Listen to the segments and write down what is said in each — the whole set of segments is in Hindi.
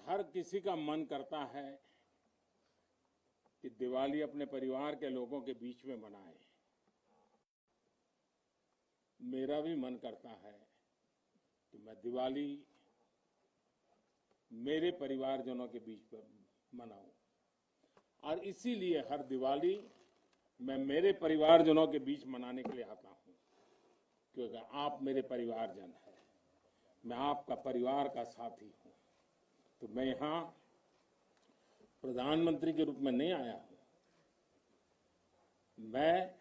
हर किसी का मन करता है कि दिवाली अपने परिवार के लोगों के बीच में मनाए। मेरा भी मन करता है कि मैं दिवाली मेरे परिवारजनों के बीच में मनाऊं, और इसीलिए हर दिवाली मैं मेरे परिवारजनों के बीच मनाने के लिए आता हूं, क्योंकि आप मेरे परिवारजन हैं, मैं आपका परिवार का साथी हूं। तो मैं यहां प्रधानमंत्री के रूप में नहीं आया हूं, मैं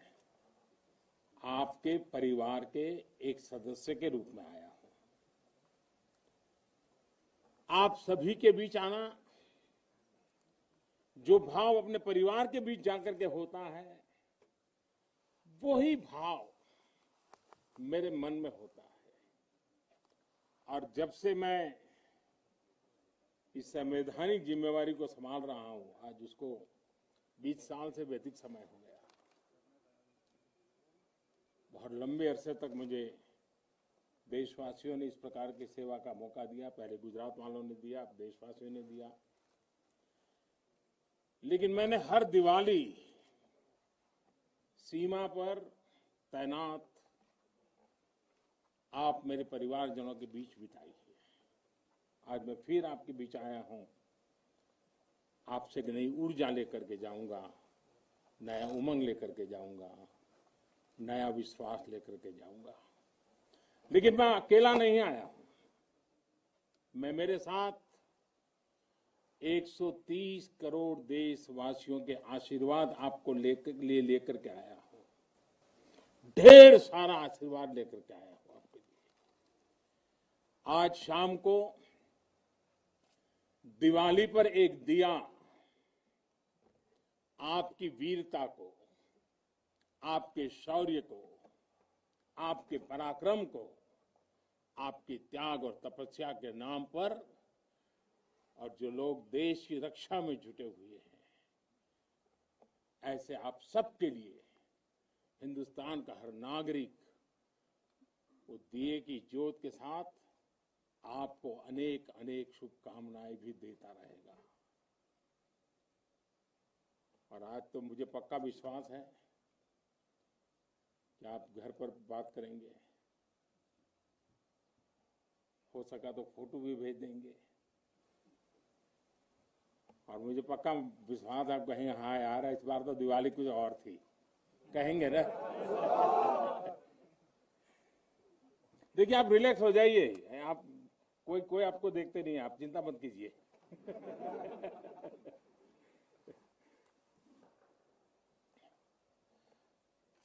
आपके परिवार के एक सदस्य के रूप में आया हूं। आप सभी के बीच आना, जो भाव अपने परिवार के बीच जाकर के होता है, वही भाव मेरे मन में होता है। और जब से मैं इस संवैधानिक जिम्मेवारी को संभाल रहा हूं, आज उसको 20 साल से भी अधिक समय हो गया। बहुत लंबे अरसे तक मुझे देशवासियों ने इस प्रकार की सेवा का मौका दिया। पहले गुजरात वालों ने दिया, अब देशवासियों ने दिया। लेकिन मैंने हर दिवाली सीमा पर तैनात आप मेरे परिवारजनों के बीच बिताई है। आज मैं फिर आपके बीच आया हूं, आपसे एक नई ऊर्जा लेकर के जाऊंगा, नया उमंग लेकर के जाऊंगा, नया विश्वास लेकर के जाऊंगा। लेकिन मैं अकेला नहीं आया हूं, मैं मेरे साथ 130 करोड़ देशवासियों के आशीर्वाद आपको लेकर के आया हूं। ढेर सारा आशीर्वाद लेकर के आया हूं आपके लिए। आज शाम को दिवाली पर एक दिया आपकी वीरता को, आपके शौर्य को, आपके पराक्रम को, आपकी त्याग और तपस्या के नाम पर, और जो लोग देश की रक्षा में जुटे हुए हैं, ऐसे आप सबके लिए हिंदुस्तान का हर नागरिक वो दिए की ज्योत के साथ आपको अनेक अनेक शुभकामनाएं भी देता रहेगा। और आज तो मुझे पक्का विश्वास है कि आप घर पर बात करेंगे, हो सका तो फोटो भी भेज देंगे, और मुझे पक्का विश्वास आप कहेंगे हाँ यार इस बार तो दिवाली कुछ और थी, कहेंगे ना। देखिए आप रिलैक्स हो जाइए, आप कोई आपको देखते नहीं है, आप चिंता मत कीजिए।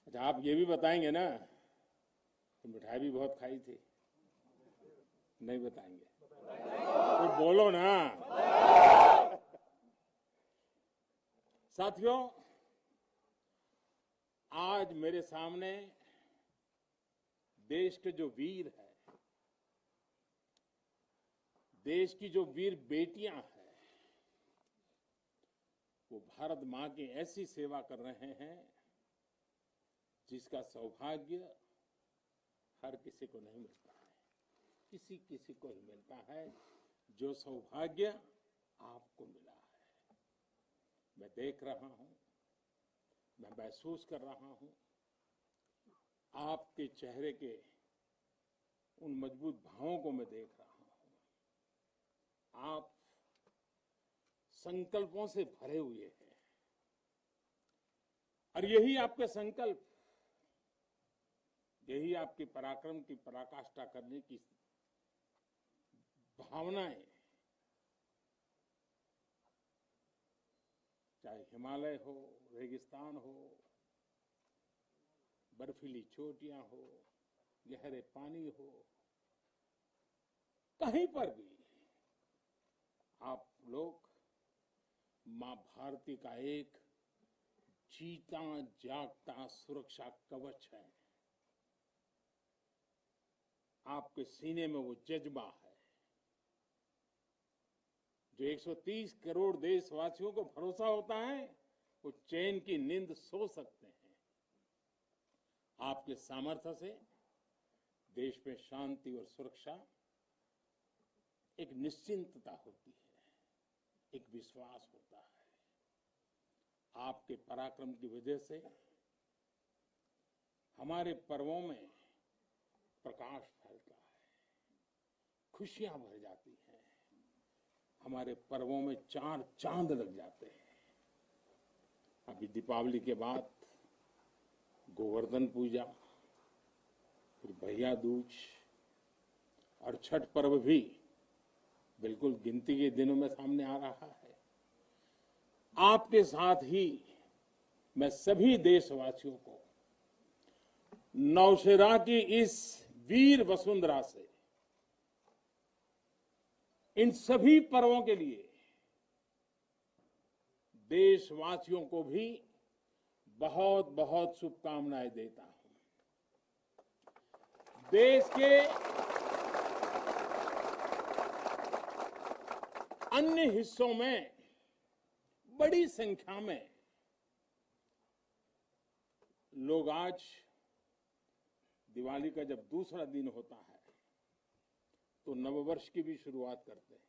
अच्छा आप ये भी बताएंगे ना कि मिठाई भी बहुत खाई थी? नहीं बताएंगे तो बोलो ना। साथियों, आज मेरे सामने देश के जो वीर हैं, देश की जो वीर बेटियां हैं, वो भारत मां की ऐसी सेवा कर रहे हैं जिसका सौभाग्य हर किसी को नहीं मिलता है। किसी किसी को ही मिलता है जो सौभाग्य आपको मिला है। मैं देख रहा हूं, मैं महसूस कर रहा हूं, आपके चेहरे के उन मजबूत भावों को मैं देख रहा हूं। आप संकल्पों से भरे हुए हैं, और यही आपके संकल्प, यही आपके पराक्रम की पराकाष्ठा करने की भावनाएं, चाहे हिमालय हो, रेगिस्तान हो, बर्फीली चोटियां हो, गहरे पानी हो, कहीं पर भी आप लोग मां भारती का एक जीता जागता सुरक्षा कवच है। आपके सीने में वो जज्बा है जो 130 करोड़ देशवासियों को भरोसा होता है, वो चैन की नींद सो सकते हैं। आपके सामर्थ्य से देश में शांति और सुरक्षा एक निश्चिंतता होती है। एक विश्वास होता है। आपके पराक्रम की वजह से हमारे पर्वों में प्रकाश फैलता है, खुशियां भर जाती हैं, हमारे पर्वों में चार चांद लग जाते हैं। अभी दीपावली के बाद गोवर्धन पूजा, फिर भैया दूज और छठ पर्व भी बिल्कुल गिनती के दिनों में सामने आ रहा है। आपके साथ ही मैं सभी देशवासियों को नौशेरा की इस वीर वसुंधरा से इन सभी पर्वों के लिए देशवासियों को भी बहुत बहुत शुभकामनाएं देता हूं। देश के अन्य हिस्सों में बड़ी संख्या में लोग आज दिवाली का जब दूसरा दिन होता है तो नववर्ष की भी शुरुआत करते हैं,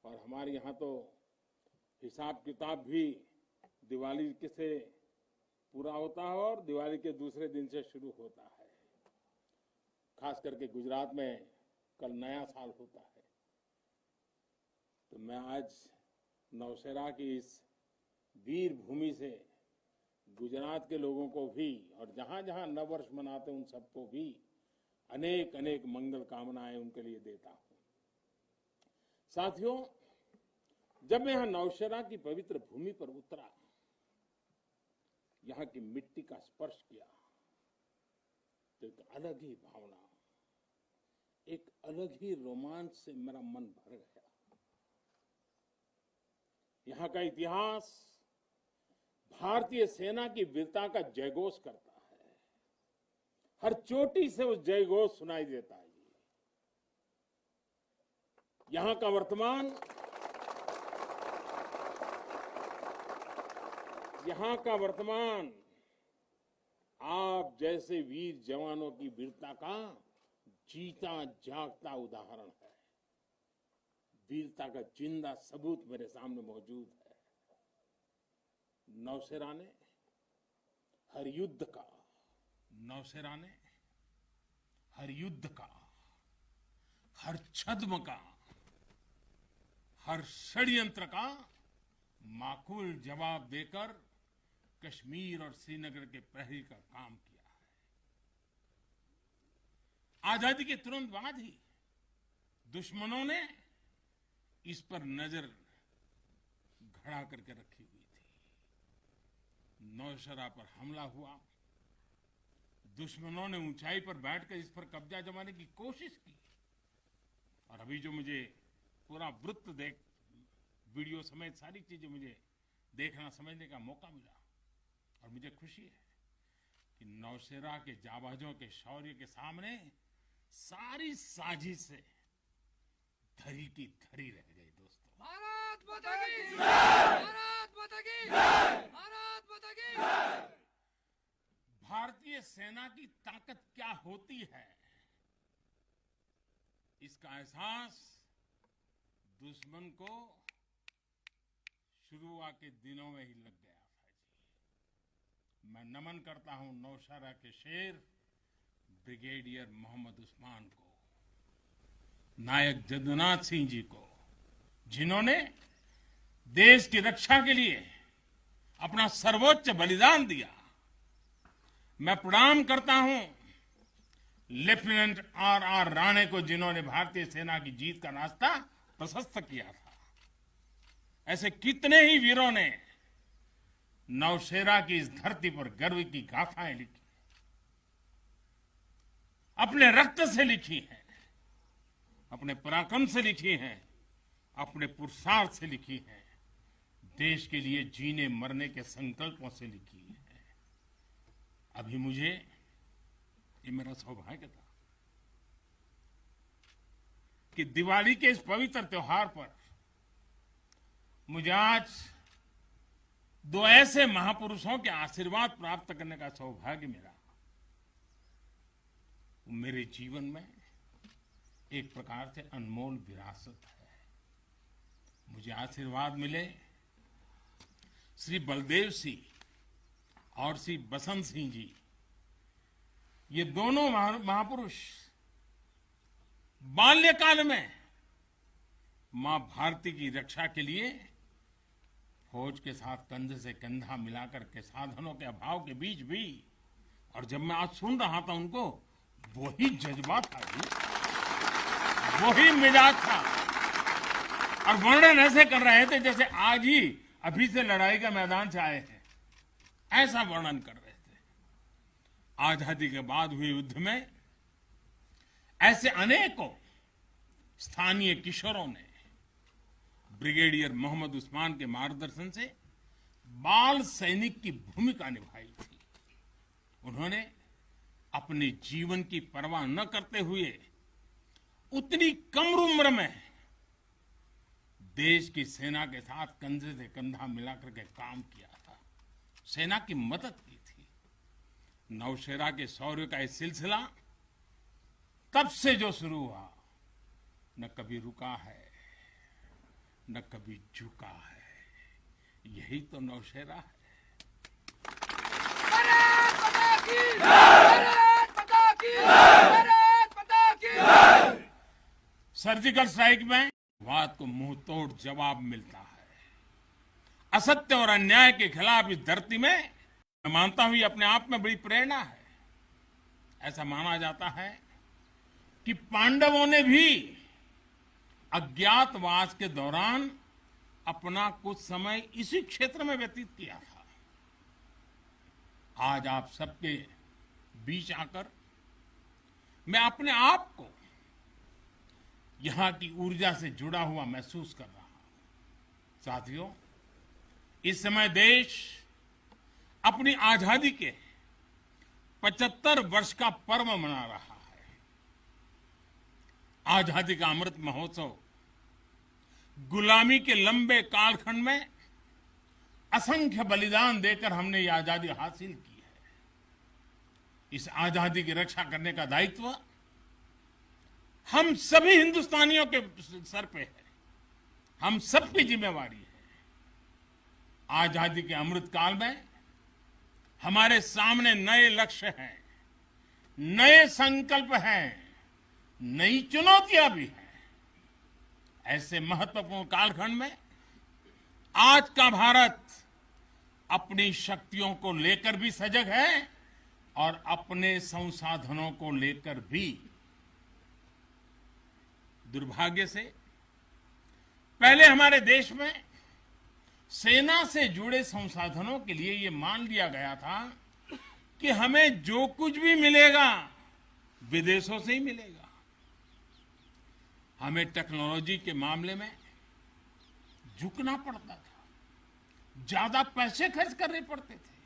और हमारे यहाँ तो हिसाब किताब भी दिवाली से पूरा होता है और दिवाली के दूसरे दिन से शुरू होता है। खास करके गुजरात में कल नया साल होता है। तो मैं आज नौशेरा की इस वीर भूमि से गुजरात के लोगों को भी और जहां जहां नववर्ष मनाते हैं उन सबको भी अनेक अनेक मंगल कामनाएं उनके लिए देता हूं। साथियों, जब मैं यहां नौशेरा की पवित्र भूमि पर उतरा, यहां की मिट्टी का स्पर्श किया, तो एक अलग ही भावना, एक अलग ही रोमांच से मेरा मन भर गया। यहां का इतिहास भारतीय सेना की वीरता का जयघोष करता है। हर चोटी से उस जयघोष सुनाई देता है। यहां का वर्तमान आप जैसे वीर जवानों की वीरता का जीता जागता उदाहरण है। वीरता का जिंदा सबूत मेरे सामने मौजूद है। नौशेरा ने हर युद्ध का, हर छद्म का, हर षड्यंत्र का माकूल जवाब देकर कश्मीर और श्रीनगर के प्रहरी का काम किया है। आजादी के तुरंत बाद ही दुश्मनों ने इस पर नजर घड़ा करके रखी हुई थी। नौशेरा पर हमला हुआ, दुश्मनों ने ऊंचाई पर बैठकर इस पर कब्जा जमाने की कोशिश की, और अभी जो मुझे पूरा वृत्त वीडियो समेत सारी चीजें मुझे देखना समझने का मौका मिला, और मुझे खुशी है कि नौशेरा के जाबाजों के शौर्य के सामने सारी साजिशें धरी की धरी रह गई। दोस्तों, भारत माता की जय! भारत माता की जय! भारत माता की जय! भारतीय सेना की ताकत क्या होती है, इसका एहसास दुश्मन को शुरुआत के दिनों में ही लग गया था जी। मैं नमन करता हूं नौशेरा के शेर ब्रिगेडियर मोहम्मद उस्मान को, नायक जदुनाथ सिंह जी को, जिन्होंने देश की रक्षा के लिए अपना सर्वोच्च बलिदान दिया। मैं प्रणाम करता हूं लेफ्टिनेंट आर राणे को, जिन्होंने भारतीय सेना की जीत का रास्ता प्रशस्त किया था। ऐसे कितने ही वीरों ने नौशेरा की इस धरती पर गर्व की गाथाएं लिखी, अपने रक्त से लिखी हैं, अपने पराक्रम से लिखी हैं, अपने पुरुषार्थ से लिखी हैं, देश के लिए जीने मरने के संकल्पों से लिखी है। अभी मुझे ये मेरा सौभाग्य था कि दिवाली के इस पवित्र त्योहार पर मुझे आज दो ऐसे महापुरुषों के आशीर्वाद प्राप्त करने का सौभाग्य मिला। मेरे जीवन में एक प्रकार से अनमोल विरासत है। मुझे आशीर्वाद मिले श्री बलदेव सिंह और श्री बसंत सिंह जी, ये दोनों महापुरुष बाल्यकाल में मां भारती की रक्षा के लिए फौज के साथ कंधे से कंधा मिलाकर के साधनों के अभाव के बीच भी, और जब मैं आज सुन रहा था उनको, वही जज्बा था जी, वही मिजाज था, और वर्णन ऐसे कर रहे थे जैसे आज ही अभी से लड़ाई का मैदान से आए हैं, ऐसा वर्णन कर रहे थे। आजादी के बाद हुए युद्ध में ऐसे अनेकों स्थानीय किशोरों ने ब्रिगेडियर मोहम्मद उस्मान के मार्गदर्शन से बाल सैनिक की भूमिका निभाई थी। उन्होंने अपने जीवन की परवाह न करते हुए उतनी कम उम्र में देश की सेना के साथ कंधे से कंधा मिलाकर के काम किया था, सेना की मदद की थी। नौशेरा के शौर्य का यह सिलसिला तब से जो शुरू हुआ, न कभी रुका है न कभी झुका है। यही तो नौशेरा है। सर्जिकल स्ट्राइक में वाद को मुंह तोड़ जवाब मिलता है। असत्य और अन्याय के खिलाफ इस धरती में मैं मानता हूं ये अपने आप में बड़ी प्रेरणा है। ऐसा माना जाता है कि पांडवों ने भी अज्ञातवास के दौरान अपना कुछ समय इसी क्षेत्र में व्यतीत किया था। आज आप सबके बीच आकर मैं अपने आप को यहां की ऊर्जा से जुड़ा हुआ महसूस कर रहा हूं। साथियों, इस समय देश अपनी आजादी के 75 वर्ष का पर्व मना रहा है। आजादी का अमृत महोत्सव गुलामी के लंबे कालखंड में असंख्य बलिदान देकर हमने ये आजादी हासिल की है। इस आजादी की रक्षा करने का दायित्व हम सभी हिंदुस्तानियों के सर पे है, हम सबकी जिम्मेवारी है। आजादी के अमृत काल में हमारे सामने नए लक्ष्य हैं, नए संकल्प हैं, नई चुनौतियां भी हैं। ऐसे महत्वपूर्ण कालखंड में आज का भारत अपनी शक्तियों को लेकर भी सजग है और अपने संसाधनों को लेकर भी। दुर्भाग्य से पहले हमारे देश में सेना से जुड़े संसाधनों के लिए ये मान लिया गया था कि हमें जो कुछ भी मिलेगा विदेशों से ही मिलेगा। हमें टेक्नोलॉजी के मामले में झुकना पड़ता था, ज्यादा पैसे खर्च करने पड़ते थे।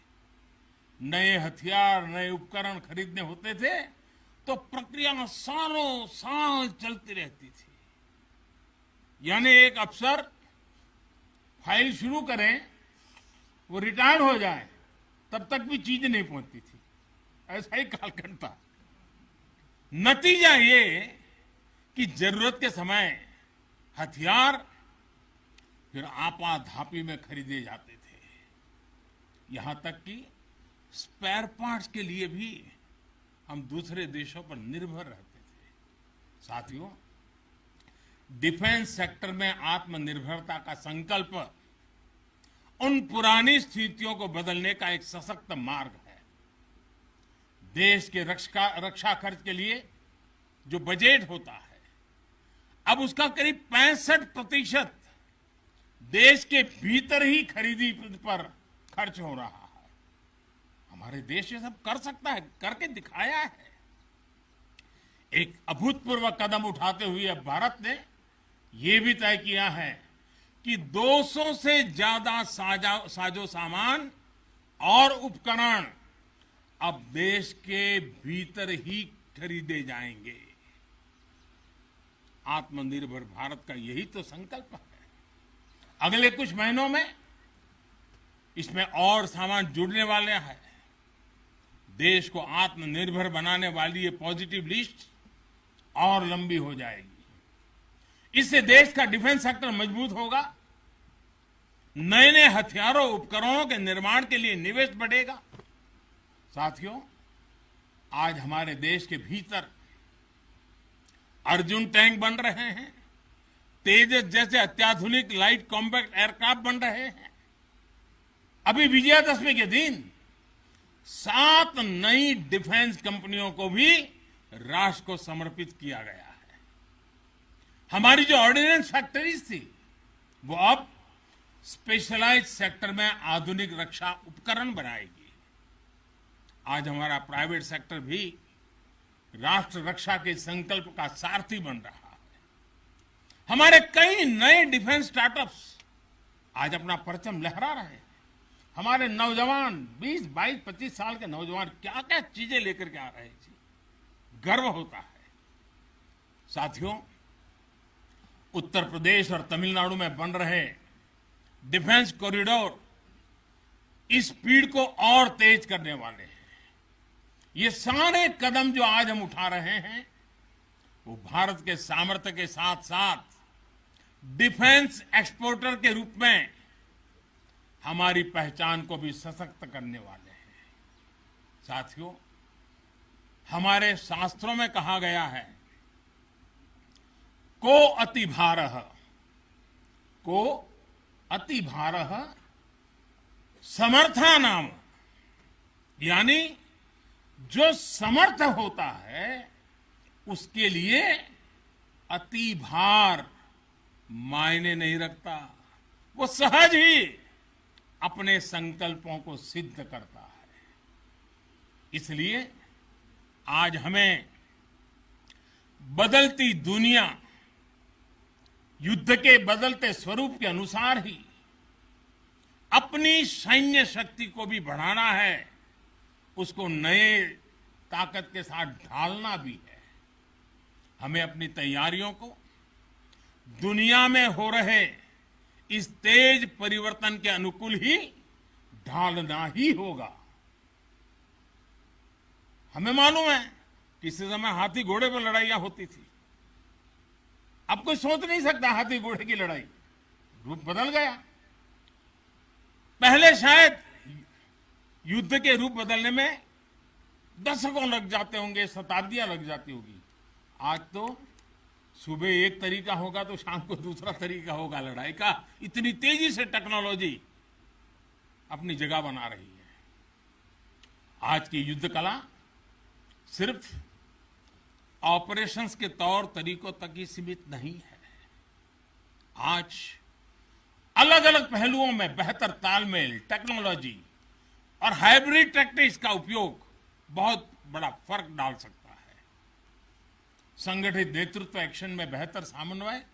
नए हथियार, नए उपकरण खरीदने होते थे तो प्रक्रिया सालों साल चलती रहती थी। यानी एक अफसर फाइल शुरू करें, वो रिटायर हो जाए, तब तक भी चीज नहीं पहुंचती थी। ऐसा ही कालखंड था। नतीजा ये कि जरूरत के समय हथियार फिर आपाधापी में खरीदे जाते थे। यहां तक कि स्पेयर पार्ट्स के लिए भी हम दूसरे देशों पर निर्भर रहते थे। साथियों, डिफेंस सेक्टर में आत्मनिर्भरता का संकल्प उन पुरानी स्थितियों को बदलने का एक सशक्त मार्ग है। देश के रक्षा खर्च के लिए जो बजट होता है, अब उसका करीब 65% देश के भीतर ही खरीदी पर खर्च हो रहा है। हमारे देश ये सब कर सकता है, करके दिखाया है। एक अभूतपूर्व कदम उठाते हुए अब भारत ने ये भी तय किया है कि 200 से ज्यादा साजो सामान और उपकरण अब देश के भीतर ही खरीदे जाएंगे। आत्मनिर्भर भारत का यही तो संकल्प है। अगले कुछ महीनों में इसमें और सामान जुड़ने वाले हैं। देश को आत्मनिर्भर बनाने वाली ये पॉजिटिव लिस्ट और लंबी हो जाएगी। इससे देश का डिफेंस सेक्टर मजबूत होगा, नए नए हथियारों उपकरणों के निर्माण के लिए निवेश बढ़ेगा। साथियों, आज हमारे देश के भीतर अर्जुन टैंक बन रहे हैं, तेजस जैसे अत्याधुनिक लाइट कॉम्पैक्ट एयरक्राफ्ट बन रहे हैं। अभी विजयादशमी के दिन 7 नई डिफेंस कंपनियों को भी राष्ट्र को समर्पित किया गया है। हमारी जो ऑर्डिनेंस फैक्ट्रीज थी वो अब स्पेशलाइज्ड सेक्टर में आधुनिक रक्षा उपकरण बनाएगी। आज हमारा प्राइवेट सेक्टर भी राष्ट्र रक्षा के संकल्प का सारथी बन रहा है। हमारे कई नए डिफेंस स्टार्टअप्स आज अपना परचम लहरा रहे हैं। हमारे नौजवान 20, 22, 25 साल के नौजवान क्या क्या चीजें लेकर के आ रहे हैं, गर्व होता है। साथियों, उत्तर प्रदेश और तमिलनाडु में बन रहे डिफेंस कॉरिडोर इस स्पीड को और तेज करने वाले हैं। ये सारे कदम जो आज हम उठा रहे हैं वो भारत के सामर्थ्य के साथ साथ डिफेंस एक्सपोर्टर के रूप में हमारी पहचान को भी सशक्त करने वाले हैं। साथियों, हमारे शास्त्रों में कहा गया है, को अति भारः समर्था नाम, यानी जो समर्थ होता है उसके लिए अति भार मायने नहीं रखता, वो सहज ही अपने संकल्पों को सिद्ध करता है। इसलिए आज हमें बदलती दुनिया, युद्ध के बदलते स्वरूप के अनुसार ही अपनी सैन्य शक्ति को भी बढ़ाना है, उसको नए ताकत के साथ ढालना भी है। हमें अपनी तैयारियों को दुनिया में हो रहे इस तेज परिवर्तन के अनुकूल ही ढालना ही होगा। हमें मालूम है किसी समय हाथी घोड़े पर लड़ाइयां होती थी, अब कोई सोच नहीं सकता हाथी घोड़े की लड़ाई, रूप बदल गया। पहले शायद युद्ध के रूप बदलने में दशकों लग जाते होंगे, शताब्दियां लग जाती होगी। आज तो सुबह एक तरीका होगा तो शाम को दूसरा तरीका होगा लड़ाई का। इतनी तेजी से टेक्नोलॉजी अपनी जगह बना रही है। आज की युद्ध कला सिर्फ ऑपरेशंस के तौर तरीकों तक ही सीमित नहीं है। आज अलग अलग पहलुओं में बेहतर तालमेल, टेक्नोलॉजी और हाइब्रिड टैक्टिक्स का उपयोग बहुत बड़ा फर्क डाल सकता है। संगठित नेतृत्व एक्शन में बेहतर समन्वय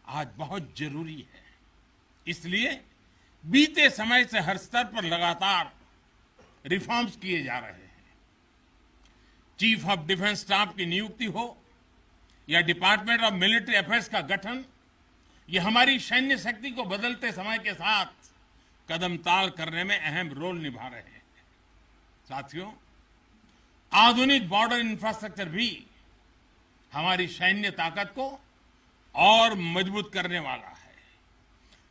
आज बहुत जरूरी है। इसलिए बीते समय से हर स्तर पर लगातार रिफॉर्म्स किए जा रहे हैं। चीफ ऑफ डिफेंस स्टाफ की नियुक्ति हो या डिपार्टमेंट ऑफ मिलिट्री अफेयर्स का गठन, ये हमारी सैन्य शक्ति को बदलते समय के साथ कदम ताल करने में अहम रोल निभा रहे हैं। साथियों, आधुनिक बॉर्डर इंफ्रास्ट्रक्चर भी हमारी सैन्य ताकत को और मजबूत करने वाला है।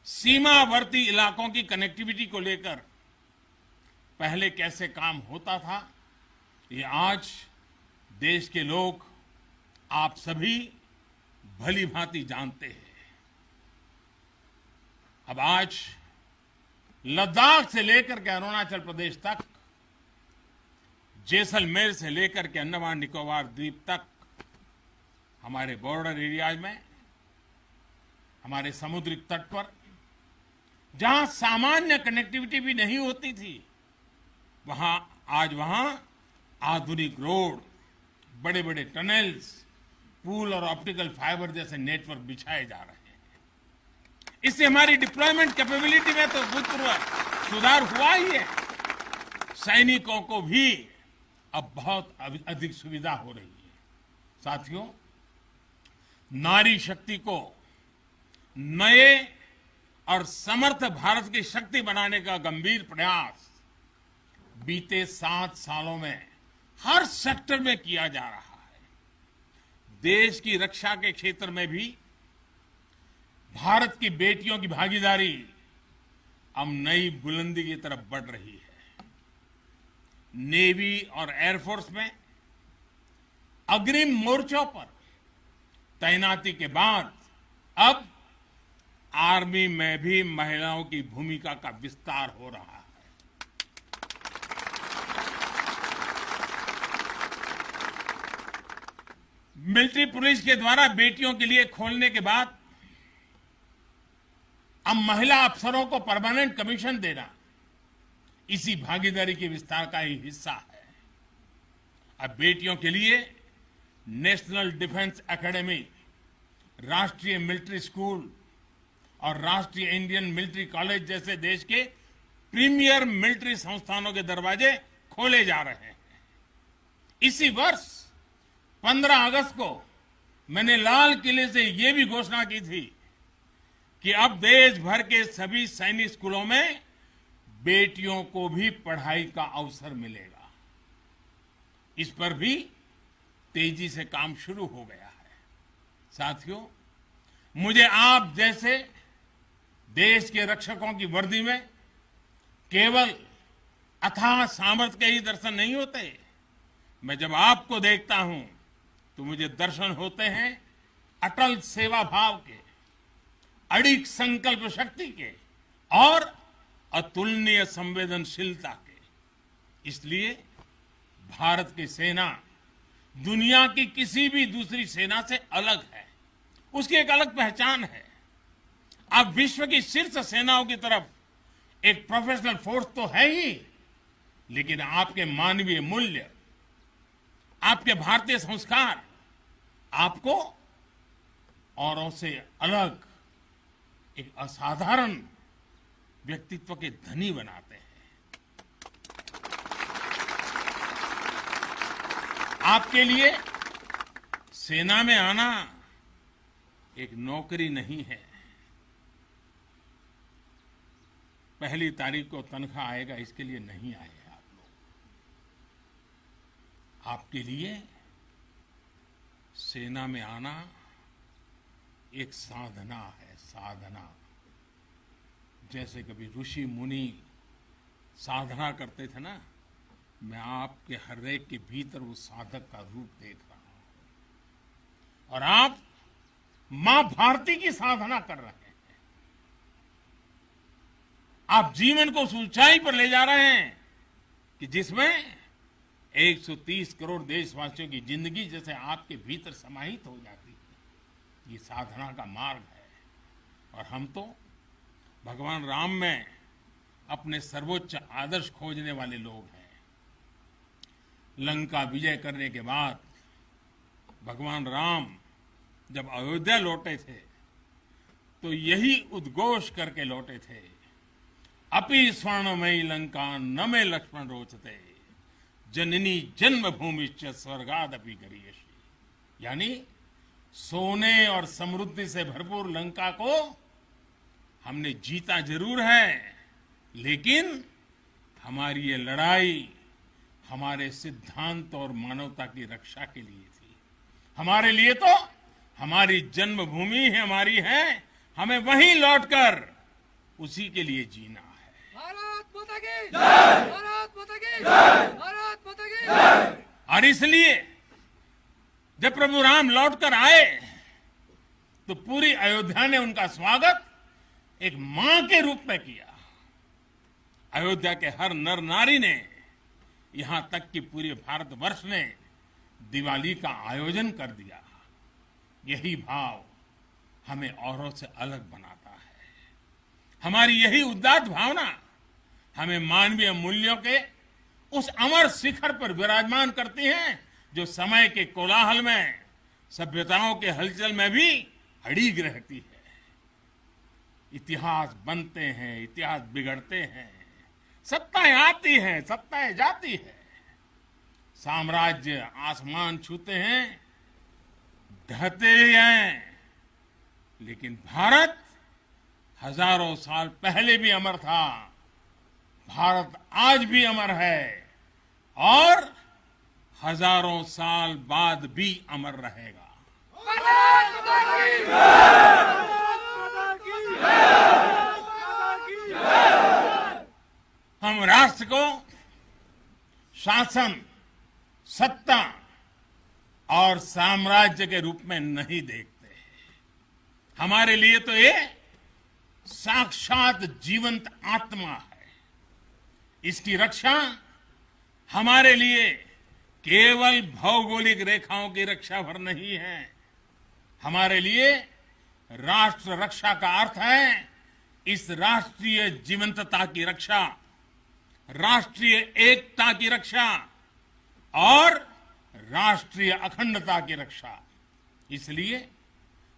सीमावर्ती इलाकों की कनेक्टिविटी को लेकर पहले कैसे काम होता था, ये आज देश के लोग, आप सभी भली भांति जानते हैं। अब आज लद्दाख से लेकर के अरुणाचल प्रदेश तक, जैसलमेर से लेकर के अंडमान निकोबार द्वीप तक, हमारे बॉर्डर एरियाज में, हमारे समुद्री तट पर जहां सामान्य कनेक्टिविटी भी नहीं होती थी, वहां आधुनिक रोड, बड़े बड़े टनल्स, पूल और ऑप्टिकल फाइबर जैसे नेटवर्क बिछाए जा रहे हैं। इससे हमारी डिप्लॉयमेंट कैपेबिलिटी में तो भूतपूर्व सुधार हुआ ही है। सैनिकों को भी अब बहुत अधिक सुविधा हो रही है। साथियों, नारी शक्ति को नए और समर्थ भारत की शक्ति बनाने का गंभीर प्रयास बीते 7 सालों में हर सेक्टर में किया जा रहा है। देश की रक्षा के क्षेत्र में भी भारत की बेटियों की भागीदारी अब नई बुलंदी की तरफ बढ़ रही है। नेवी और एयरफोर्स में अग्रिम मोर्चों पर तैनाती के बाद अब आर्मी में भी महिलाओं की भूमिका का विस्तार हो रहा है। मिलिट्री पुलिस के द्वारा बेटियों के लिए खोलने के बाद अब महिला अफसरों को परमानेंट कमीशन देना इसी भागीदारी के विस्तार का ही हिस्सा है। अब बेटियों के लिए नेशनल डिफेंस एकेडमी, राष्ट्रीय मिलिट्री स्कूल और राष्ट्रीय इंडियन मिलिट्री कॉलेज जैसे देश के प्रीमियर मिलिट्री संस्थानों के दरवाजे खोले जा रहे हैं। इसी वर्ष 15 अगस्त को मैंने लाल किले से यह भी घोषणा की थी कि अब देश भर के सभी सैनिक स्कूलों में बेटियों को भी पढ़ाई का अवसर मिलेगा। इस पर भी तेजी से काम शुरू हो गया है। साथियों, मुझे आप जैसे देश के रक्षकों की वर्दी में केवल अथाह सामर्थ्य के ही दर्शन नहीं होते। मैं जब आपको देखता हूं तो मुझे दर्शन होते हैं अटल सेवा भाव के, अडिग संकल्प शक्ति के और अतुलनीय संवेदनशीलता के। इसलिए भारत की सेना दुनिया की किसी भी दूसरी सेना से अलग है। उसकी एक अलग पहचान है। अब विश्व की शीर्ष सेनाओं की तरफ एक प्रोफेशनल फोर्स तो है ही, लेकिन आपके मानवीय मूल्य, आपके भारतीय संस्कार आपको औरों से अलग एक असाधारण व्यक्तित्व के धनी बनाते हैं। आपके लिए सेना में आना एक नौकरी नहीं है। पहली तारीख को तनख्वाह आएगा इसके लिए नहीं आए आप लोग। आपके लिए सेना में आना एक साधना है, साधना। जैसे कभी ऋषि मुनि साधना करते थे ना, मैं आपके हर एक के भीतर उस साधक का रूप देख रहा हूं। और आप मां भारती की साधना कर रहे हैं। आप जीवन को उस ऊंचाई पर ले जा रहे हैं कि जिसमें 130 करोड़ देशवासियों की जिंदगी जैसे आपके भीतर समाहित हो जाती है। ये साधना का मार्ग है। और हम तो भगवान राम में अपने सर्वोच्च आदर्श खोजने वाले लोग हैं। लंका विजय करने के बाद भगवान राम जब अयोध्या लौटे थे तो यही उद्घोष करके लौटे थे, अपि स्वर्णमयी लंका न मे लक्ष्मण रोचते, जननी जन्मभूमिश्च स्वर्गादपि गरीयसी। यानी सोने और समृद्धि से भरपूर लंका को हमने जीता जरूर है, लेकिन हमारी ये लड़ाई हमारे सिद्धांत और मानवता की रक्षा के लिए थी। हमारे लिए तो हमारी जन्मभूमि हमारी है, हमें वहीं लौटकर उसी के लिए जीना है। भारत माता की जय! भारत माता की जय! भारत माता की जय! और इसलिए जब प्रभु राम लौटकर आए तो पूरी अयोध्या ने उनका स्वागत एक मां के रूप में किया। अयोध्या के हर नर नारी ने, यहां तक कि पूरे भारतवर्ष ने दिवाली का आयोजन कर दिया। यही भाव हमें औरों से अलग बनाता है। हमारी यही उदात्त भावना हमें मानवीय मूल्यों के उस अमर शिखर पर विराजमान करती है जो समय के कोलाहल में, सभ्यताओं के हलचल में भी अड़िग रहती है। इतिहास बनते हैं, इतिहास बिगड़ते हैं, सत्ताएं आती हैं, सत्ताएं जाती है, साम्राज्य आसमान छूते हैं, ढहते हैं, लेकिन भारत हजारों साल पहले भी अमर था। भारत आज भी अमर है और हजारों साल बाद भी अमर रहेगा। भारत माता की जय! हम राष्ट्र को शासन, सत्ता और साम्राज्य के रूप में नहीं देखते। हमारे लिए तो ये साक्षात जीवंत आत्मा है। इसकी रक्षा हमारे लिए केवल भौगोलिक रेखाओं की रक्षा भर नहीं है। हमारे लिए राष्ट्र रक्षा का अर्थ है इस राष्ट्रीय जीवंतता की रक्षा, राष्ट्रीय एकता की रक्षा और राष्ट्रीय अखंडता की रक्षा। इसलिए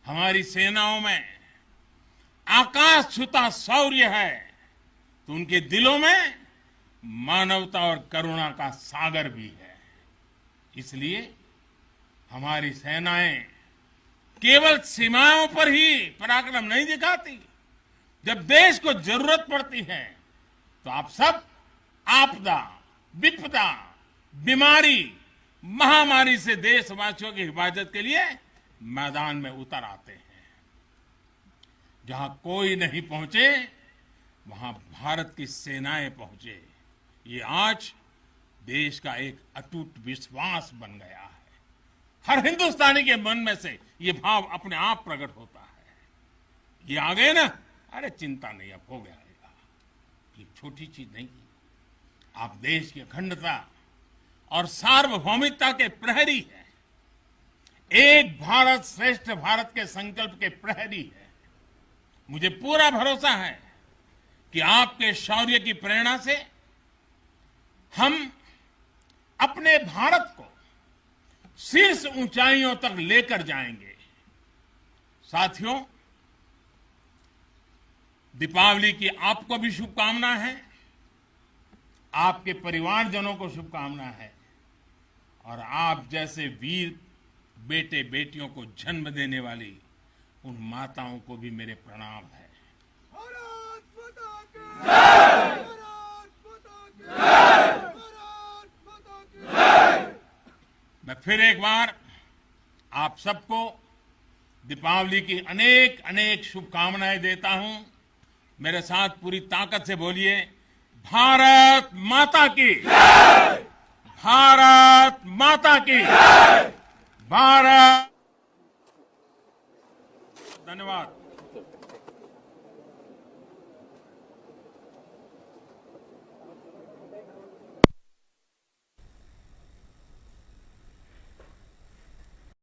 हमारी सेनाओं में आकाश छूता शौर्य है तो उनके दिलों में मानवता और करुणा का सागर भी है। इसलिए हमारी सेनाएं केवल सीमाओं पर ही पराक्रम नहीं दिखाती। जब देश को जरूरत पड़ती है तो आप सब आपदा, विपदा, बीमारी, महामारी से देशवासियों की हिफाजत के लिए मैदान में उतर आते हैं। जहां कोई नहीं पहुंचे वहां भारत की सेनाएं पहुंचे। ये आज देश का एक अटूट विश्वास बन गया है। हर हिंदुस्तानी के मन में से ये भाव अपने आप प्रकट होता है। ये आ गए ना, अरे चिंता नहीं, अब हो गया। ये छोटी चीज नहीं। आप देश की अखंडता और सार्वभौमिकता के प्रहरी हैं। एक भारत श्रेष्ठ भारत के संकल्प के प्रहरी हैं। मुझे पूरा भरोसा है कि आपके शौर्य की प्रेरणा से हम अपने भारत को शीर्ष ऊंचाइयों तक लेकर जाएंगे। साथियों, दीपावली की आपको भी शुभकामना है, आपके परिवारजनों को शुभकामना है और आप जैसे वीर बेटे बेटियों को जन्म देने वाली उन माताओं को भी मेरे प्रणाम है। भारत माता की जय! भारत माता की जय! भारत माता की जय! मैं फिर एक बार आप सबको दीपावली की अनेक अनेक शुभकामनाएं देता हूं। मेरे साथ पूरी ताकत से बोलिए, भारत माता की जय! भारत माता की जय! भारत